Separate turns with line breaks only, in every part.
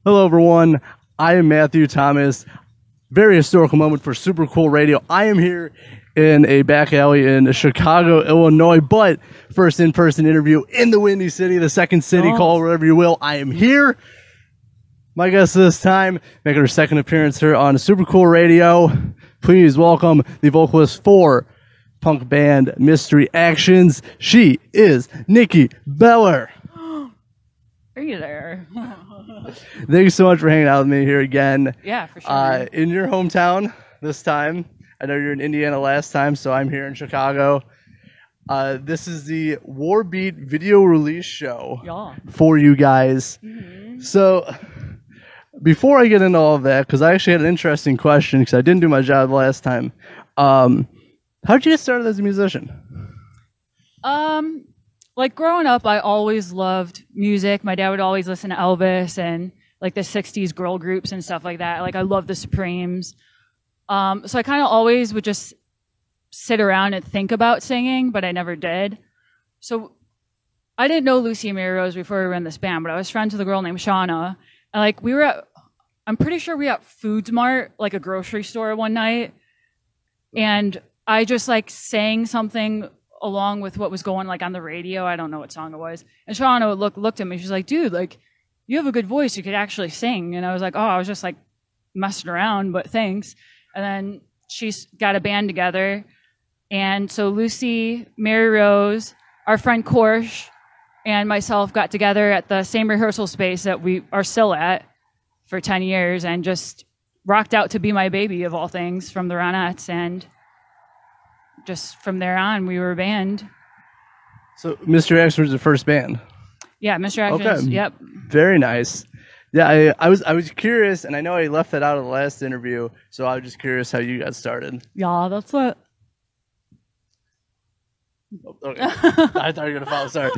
Hello, everyone. I am Matthew Thomas. Very historical moment for Super Cool Radio. I am here in a back alley in Chicago, Illinois, but first in-person interview in the Windy City, the second city, call whatever you will. I am here. My guest this time, making her second appearance here on Super Cool Radio. Please welcome the vocalist for punk band Mystery Actions. She is Nikki Beller.
Are you there?
Thank you so much for hanging out with me here again.
Yeah, for sure.
In your hometown this time. I know you're in Indiana last time, so I'm here in Chicago. This is the Warbeat video release show for you guys. Mm-hmm. So before I get into all of that, because I actually had an interesting question because I didn't do my job last time. How did you get started as a musician?
Like growing up, I always loved music. My dad would always listen to Elvis and like the 60s girl groups and stuff like that. Like I loved the Supremes. So I kind of always would just sit around and think about singing, but I never did. So I didn't know Lucy and Mary Rose before we were in this band, but I was friends with a girl named Shauna. And like I'm pretty sure we were at Foods Mart, like a grocery store one night. And I just like sang something along with what was going like on the radio. I don't know what song it was. And Shauna looked at me. She's like, dude, like you have a good voice. You could actually sing. And I was like, oh, I was just like messing around, but thanks. And then she's got a band together. And so Lucy, Mary Rose, our friend Korsh, and myself got together at the same rehearsal space that we are still at for 10 years and just rocked out to Be My Baby of all things from the Ronettes. And just from there on, we were a band. So
Mr. X was the first band?
Yeah, Mr. X.
Okay.
Yep.
Very nice. Yeah, I was curious, and I know I left that out of the last interview, so I was just curious how you got started.
Yeah, that's it.
Oh, okay. I thought you were going to follow, sorry.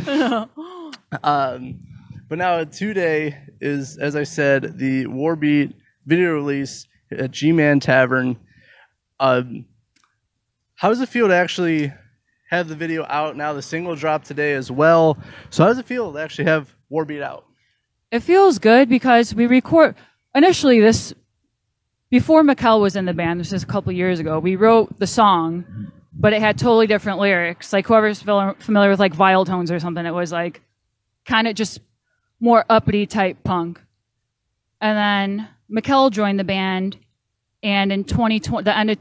But now today is, as I said, the Warbeat video release at G-Man Tavern. How does it feel to actually have the video out now? The single dropped today as well. So how does it feel to actually have Warbeat out?
It feels good because we record initially this before Mikkel was in the band. This is a couple years ago. We wrote the song, but it had totally different lyrics. Like whoever's familiar with like Vile Tones or something, it was like kind of just more uppity type punk. And then Mikkel joined the band, and in 2020, the end of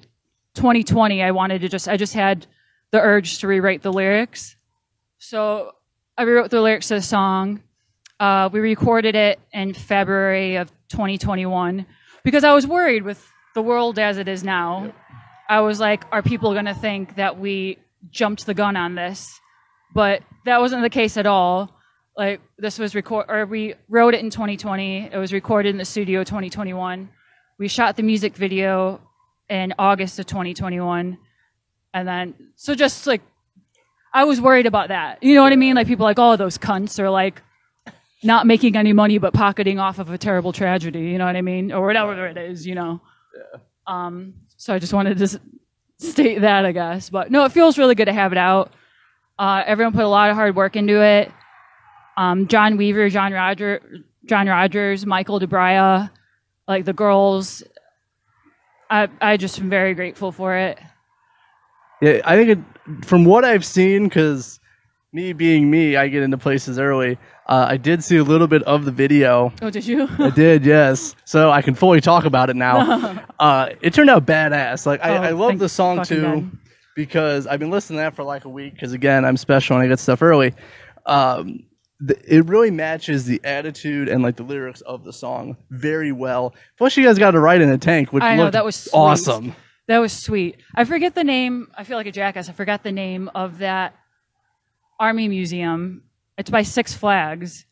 2020, I just had the urge to rewrite the lyrics. So I rewrote the lyrics to the song. We recorded it in February of 2021 because I was worried with the world as it is now. I was like, are people going to think that we jumped the gun on this? But that wasn't the case at all. Like this was we wrote it in 2020. It was recorded in the studio 2021. We shot the music video in August of 2021. And then, so just like, I was worried about that. You know what I mean? Like people are like, oh, those cunts are like not making any money, but pocketing off of a terrible tragedy. You know what I mean? Or whatever it is, you know? Yeah. So I just wanted to state that, I guess. But no, it feels really good to have it out. Everyone put a lot of hard work into it. John Weaver, John Rogers, Michael DeBria, like the girls. I just am very grateful for it.
Yeah, I think from what I've seen, because me being me, I get into places early. I did see a little bit of the video.
Oh, did you?
I did, yes. So I can fully talk about it now. It turned out badass. Like I love the song too, God. Because I've been listening to that for like a week. Because again, I'm special and I get stuff early. It really matches the attitude and like the lyrics of the song very well. Plus, you guys got to ride in a tank, which
that was sweet.
Awesome.
That was sweet. I forget the name. I feel like a jackass. I forgot the name of that Army museum. It's by Six Flags.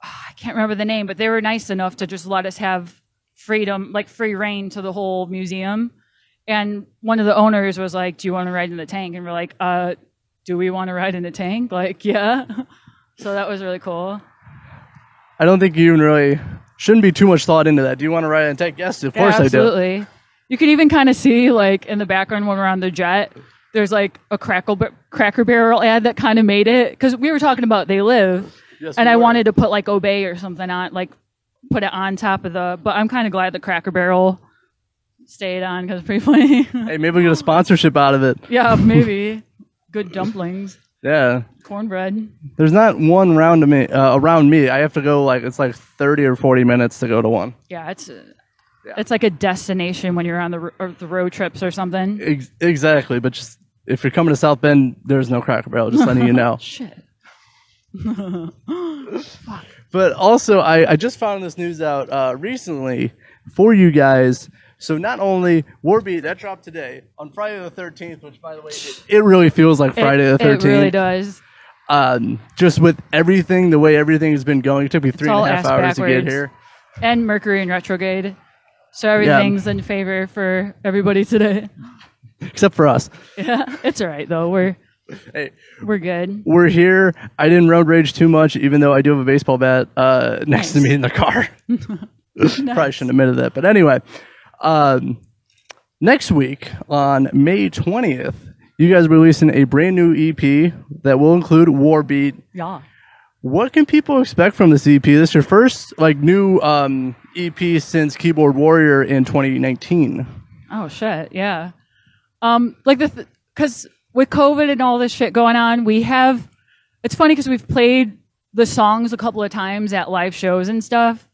I can't remember the name, but they were nice enough to just let us have freedom, like free reign to the whole museum. And one of the owners was like, do you want to ride in the tank? And we're like, do we want to ride in the tank? Like, yeah. So that was really cool.
I don't think you even really shouldn't be too much thought into that. Do you want to ride in a tank? Yes, of course I do.
Absolutely. You can even kind of see, like, in the background when we're on the jet, there's, like, a Cracker Barrel ad that kind of made it. Because we were talking about They Live, yes, and I wanted to put, like, Obey or something on, like, put it on top of the. But I'm kind of glad the Cracker Barrel stayed on because it's pretty funny.
Hey, maybe we get a sponsorship out of it.
Yeah, maybe good dumplings,
Yeah.
cornbread.
There's not one around me. I have to go it's like 30 or 40 minutes to go to one.
Yeah, it's like a destination when you're on the road trips or something.
Exactly, but just if you're coming to South Bend, there's no Cracker Barrel. Just letting you know.
Shit.
But also, I just found this news out recently for you guys. So not only Warbeat, that dropped today on Friday the 13th, which by the way, it really feels like Friday the 13th.
It really does.
Just with everything, the way everything has been going, it took me 3.5 hours to get here.
And Mercury in retrograde. So everything's in favor for everybody today.
Except for us.
Yeah, it's all right though. We're good.
We're here. I didn't road rage too much, even though I do have a baseball bat next to me in the car. Probably shouldn't have admitted that. But anyway, next week on May 20th, you guys are releasing a brand new EP that will include Warbeat.
Yeah.
What can people expect from this EP? This is your first new EP since Keyboard Warrior in 2019.
Oh shit, yeah. Because with COVID and all this shit going on, it's funny because we've played the songs a couple of times at live shows and stuff,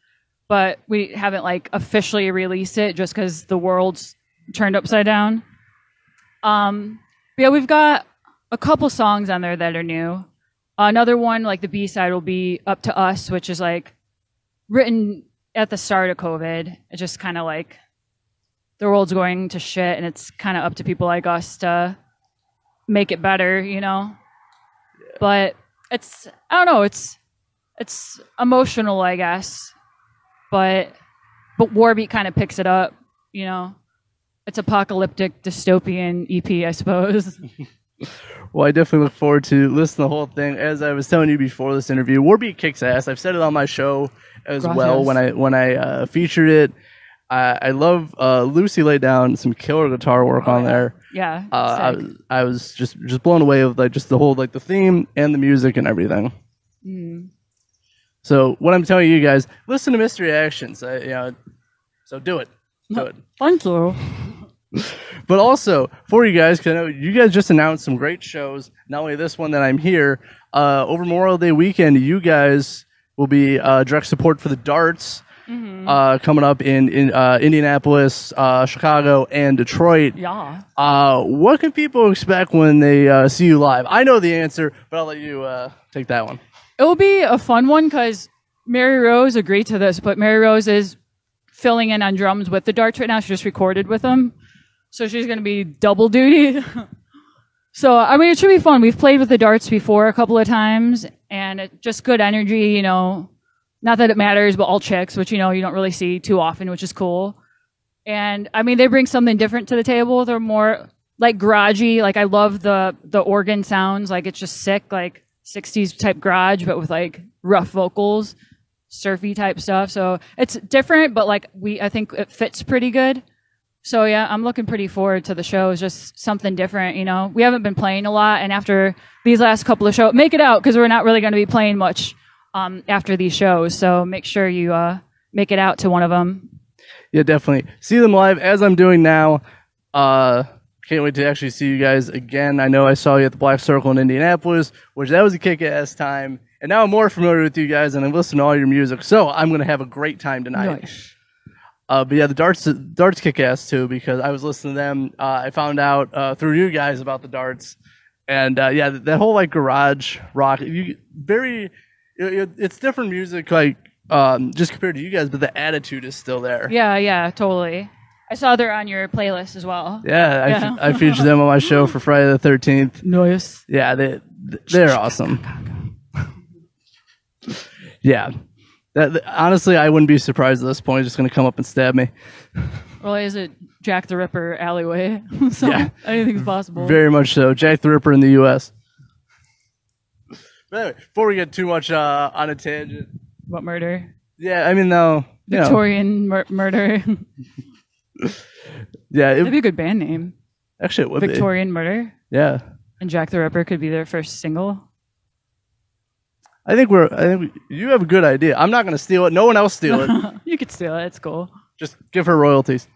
but we haven't officially released it just because the world's turned upside down. Yeah, we've got a couple songs on there that are new. Another one, the B-side, will be Up to Us, which is written at the start of COVID. It's just kind of the world's going to shit, and it's kind of up to people like us to make it better, Yeah. But I don't know, it's emotional, I guess. But Warbeat kind of picks it up, It's apocalyptic dystopian EP, I suppose.
Well, I definitely look forward to listening to the whole thing. As I was telling you before this interview, Warbeat kicks ass. I've said it on my show as well when I featured it. I love Lucy laid down some killer guitar work on there.
Yeah.
I was just blown away with just the whole the theme and the music and everything.
Mm.
So what I'm telling you guys, listen to Mystery Actions. So do it. Do it.
Thank you.
But also, for you guys, because I know you guys just announced some great shows, not only this one that I'm here, over Memorial Day weekend, you guys will be direct support for the Darts coming up in Indianapolis, Chicago, and Detroit.
Yeah.
What can people expect when they see you live? I know the answer, but I'll let you take that one.
It will be a fun one because Mary Rose agreed to this, but Mary Rose is filling in on drums with the Darts right now. She just recorded with them. So she's going to be double duty. So, it should be fun. We've played with the Darts before a couple of times, and just good energy, Not that it matters, but all chicks, which, you don't really see too often, which is cool. And, they bring something different to the table. They're more, garagey. I love the organ sounds. It's just sick, 60s type garage, but with, rough vocals, surfy type stuff. So, it's different, but, I think it fits pretty good. So, yeah, I'm looking pretty forward to the show. It's just something different, We haven't been playing a lot, and after these last couple of shows, make it out, because we're not really going to be playing much after these shows. So make sure you make it out to one of them.
Yeah, definitely. See them live, as I'm doing now. Can't wait to actually see you guys again. I know I saw you at the Black Circle in Indianapolis, which that was a kick-ass time. And now I'm more familiar with you guys, and I've listened to all your music, so I'm going to have a great time tonight.
Nice.
But yeah, the Darts kick ass too, because I was listening to them. I found out through you guys about the Darts, and yeah, that whole garage rock. It's different music, just compared to you guys, but the attitude is still there.
Yeah, totally. I saw they're on your playlist as well.
Yeah, I featured them on my show for Friday the 13th.
Nice.
Yeah, they're awesome. Yeah. Honestly, I wouldn't be surprised at this point. He's just going to come up and stab me.
Well, is it Jack the Ripper alleyway? So
yeah.
Anything's possible.
Very much so. Jack the Ripper in the U.S. But anyway, before we get too much on a tangent.
What murder?
Yeah, though.
Victorian murder.
Yeah.
That'd be a good band name.
Actually, it would
Victorian Murder.
Yeah.
And Jack the Ripper could be their first single.
I think you have a good idea. I'm not going to steal it. No one else steal it.
You could steal it. It's cool.
Just give her royalties.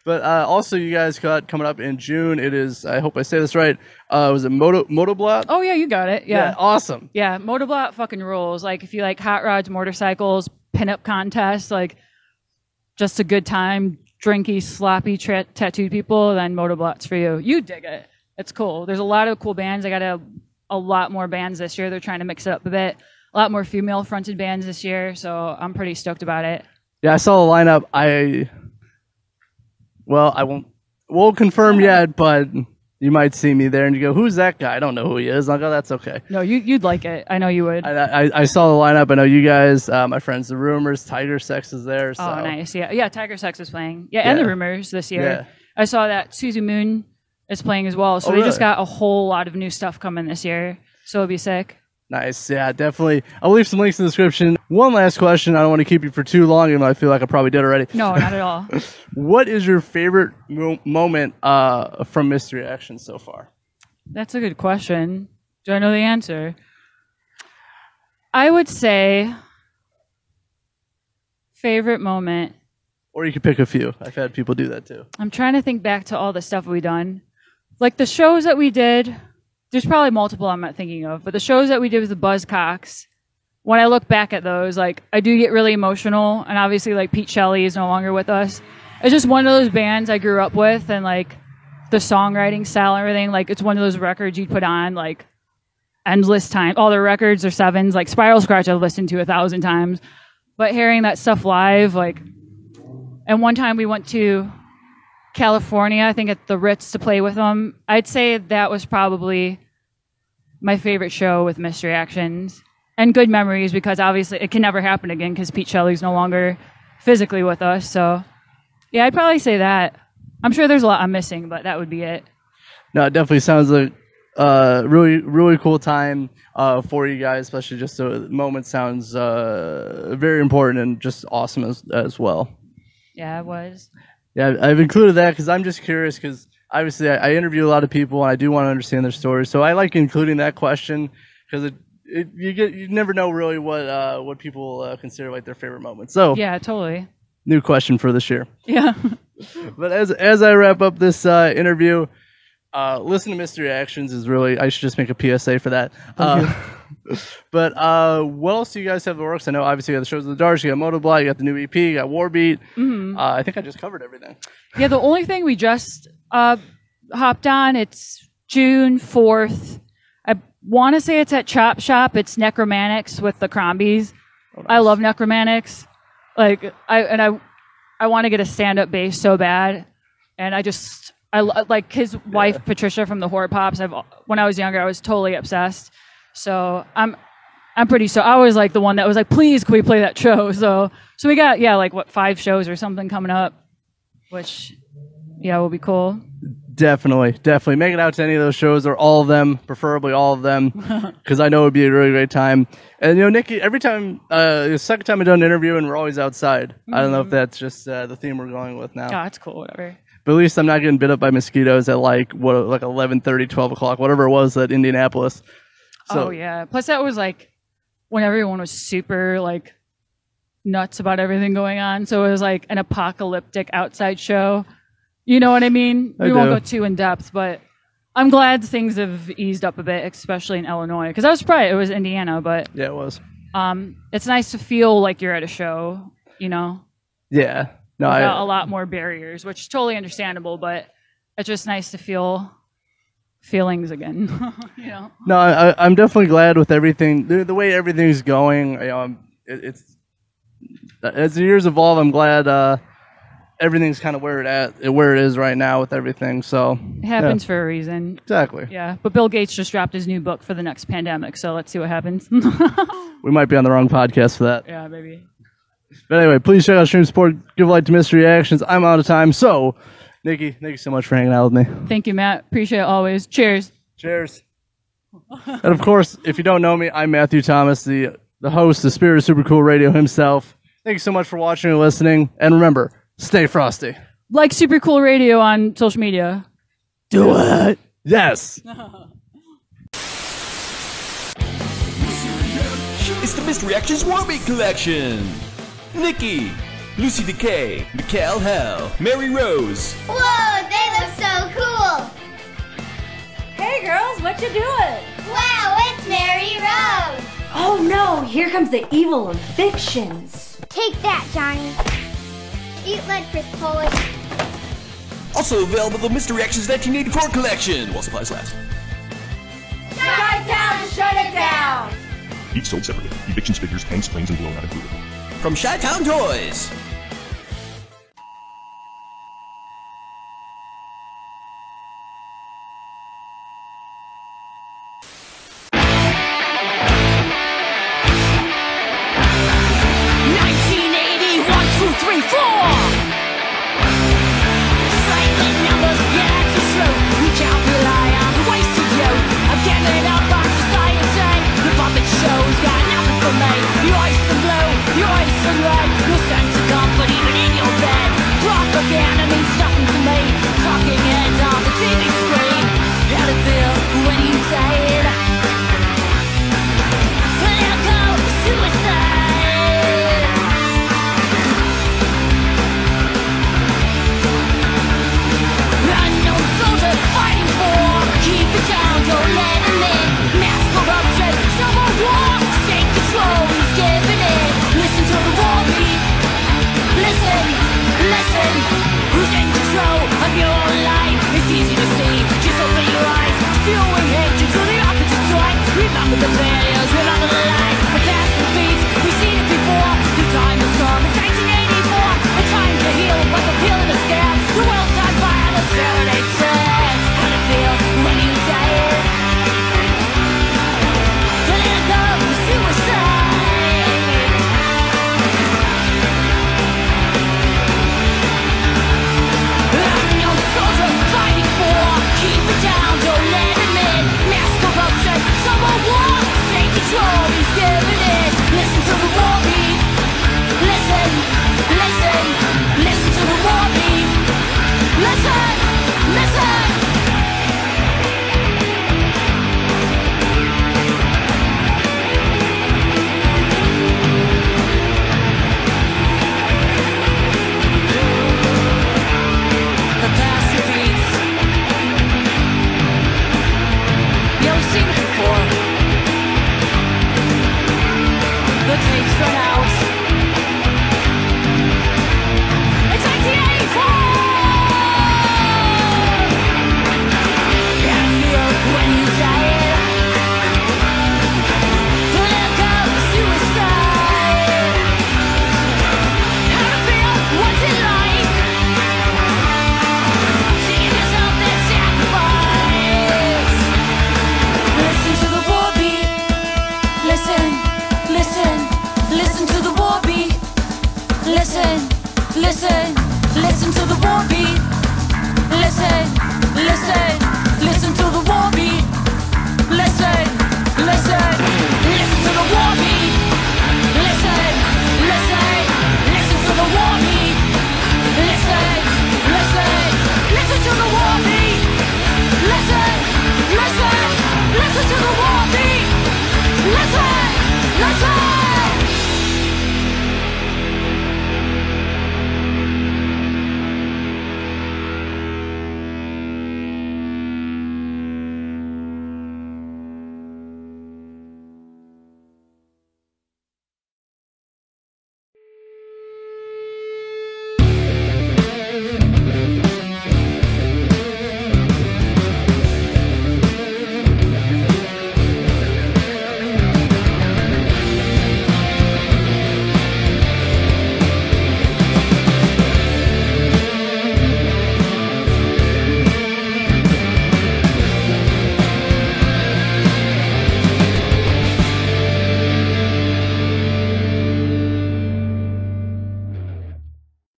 But also, you guys got coming up in June. It is, I hope I say this right, was it Motoblot?
Oh, yeah, you got it. Yeah.
Awesome.
Yeah, Motoblot fucking rules. Like, if you like hot rods, motorcycles, pinup contests, like, just a good time, drinky, sloppy, tattooed people, then Motoblot's for you. You dig it. It's cool. There's a lot of cool bands. I got a lot more bands this year. They're trying to mix it up a bit. A lot more female-fronted bands this year, so I'm pretty stoked about it.
Yeah, I saw the lineup. I won't confirm yet, but you might see me there and you go, who's that guy? I don't know who he is. I'll go, that's okay.
No, you'd like it. I know you would.
I saw the lineup. I know you guys, my friends, the Rumors, Tiger Sex is there. So.
Oh, nice. Yeah, Tiger Sex is playing. Yeah, and the Rumors this year.
Yeah.
I saw that Suzu Moon is playing as well. So they just got a whole lot of new stuff coming this year. So it'll be sick.
Nice. Yeah, definitely. I'll leave some links in the description. One last question. I don't want to keep you for too long, even though I feel like I probably did already.
No, not at all.
What is your favorite moment from Mystery Action so far?
That's a good question. Do I know the answer? I would say favorite moment.
Or you could pick a few. I've had people do that too.
I'm trying to think back to all the stuff we've done. Like the shows that we did, there's probably multiple I'm not thinking of, but the shows that we did with the Buzzcocks, when I look back at those, like I do get really emotional, and obviously like Pete Shelley is no longer with us. It's just one of those bands I grew up with, and like the songwriting style and everything, like it's one of those records you'd put on like endless time. All their records are sevens, like Spiral Scratch I've listened to 1,000 times, but hearing that stuff live, like, and one time we went to California, I think at the Ritz to play with them. I'd say that was probably my favorite show with Mystery Actions, and good memories because obviously it can never happen again because Pete Shelley's no longer physically with us. So yeah, I'd probably say that. I'm sure there's a lot I'm missing, but that would be it.
No, it definitely sounds like really, really cool time for you guys, especially just the moment sounds very important and just awesome as well.
Yeah, it was.
Yeah, I've included that because I'm just curious because obviously I interview a lot of people and I do want to understand their stories. So I like including that question because you never know really what people consider like their favorite moments. So
yeah, totally.
New question for this year.
Yeah.
But as I wrap up this interview, listen to Mystery Actions is really, I should just make a PSA for that. But what else do you guys have in the works? I know obviously you got the shows of the Dark, you got Motoblot, you got the new EP, you got Warbeat. Mm-hmm. I think I just covered everything.
Yeah, the only thing we just hopped on, it's June 4th. I want to say it's at Chop Shop. It's Necromantics with the Crombies. Oh, nice. I love Necromantics. Like I want to get a stand-up bass so bad, and I like his wife Patricia from the Horror Pops. When I was younger, I was totally obsessed. So I'm pretty. So I was like the one that was like, please, can we play that show? So we got like 5 shows or something coming up, which will be cool. Definitely
make it out to any of those shows or all of them, preferably all of them, because I know it'd be a really great time. And Nikki, every time the second time I've done an interview and we're always outside. Mm-hmm. I don't know if that's just the theme we're going with now.
Yeah, it's cool, whatever.
But at least I'm not getting bit up by mosquitoes at like 11:30, 12 o'clock, whatever it was at Indianapolis. So,
oh yeah. Plus that was like when everyone was super like nuts about everything going on. So it was like an apocalyptic outside show. You know what I mean? We won't go too in depth, but I'm glad things have eased up a bit, especially in Illinois. Because I was surprised it was Indiana, but
yeah, it was.
It's nice to feel like you're at a show, you know?
Yeah. No,
without a lot more barriers, which is totally understandable, but it's just nice to feel feelings again. You know?
No, I'm definitely glad with everything, the way everything's going. It's as the years evolve, I'm glad everything's kind of where it is right now with everything. So
it happens for a reason.
Exactly.
Yeah, but Bill Gates just dropped his new book for the next pandemic, so let's see what happens.
We might be on the wrong podcast for that.
Yeah, maybe.
But anyway, please check out Stream Support. Give a like to Mystery Actions. I'm out of time. So, Nikki, thank you so much for hanging out with me.
Thank you, Matt. Appreciate it always. Cheers.
Cheers. And of course, if you don't know me, I'm Matthew Thomas, the host of Spirit of Super Cool Radio himself. Thank you so much for watching and listening. And remember, stay frosty.
Like Super Cool Radio on social media.
Do it. Yes.
Release the Mystery Actions Warbeat Collection! Nikki, Lucy Decay, Mikkel Hell, Mary Rose.
Whoa, they look so cool!
Hey girls, what you doing?
Wow, it's Mary Rose!
Oh no, here comes the evil evictions.
Take that, Johnny. Eat lead, Chris Polish.
Also available the Mystery Actions 1984 collection, while supplies last.
Chi-Town, shut it down!
Each sold separately. Evictions figures, tanks, planes, and blow not included.
From Chi-Town Toys.
Listen, who's in control of your life?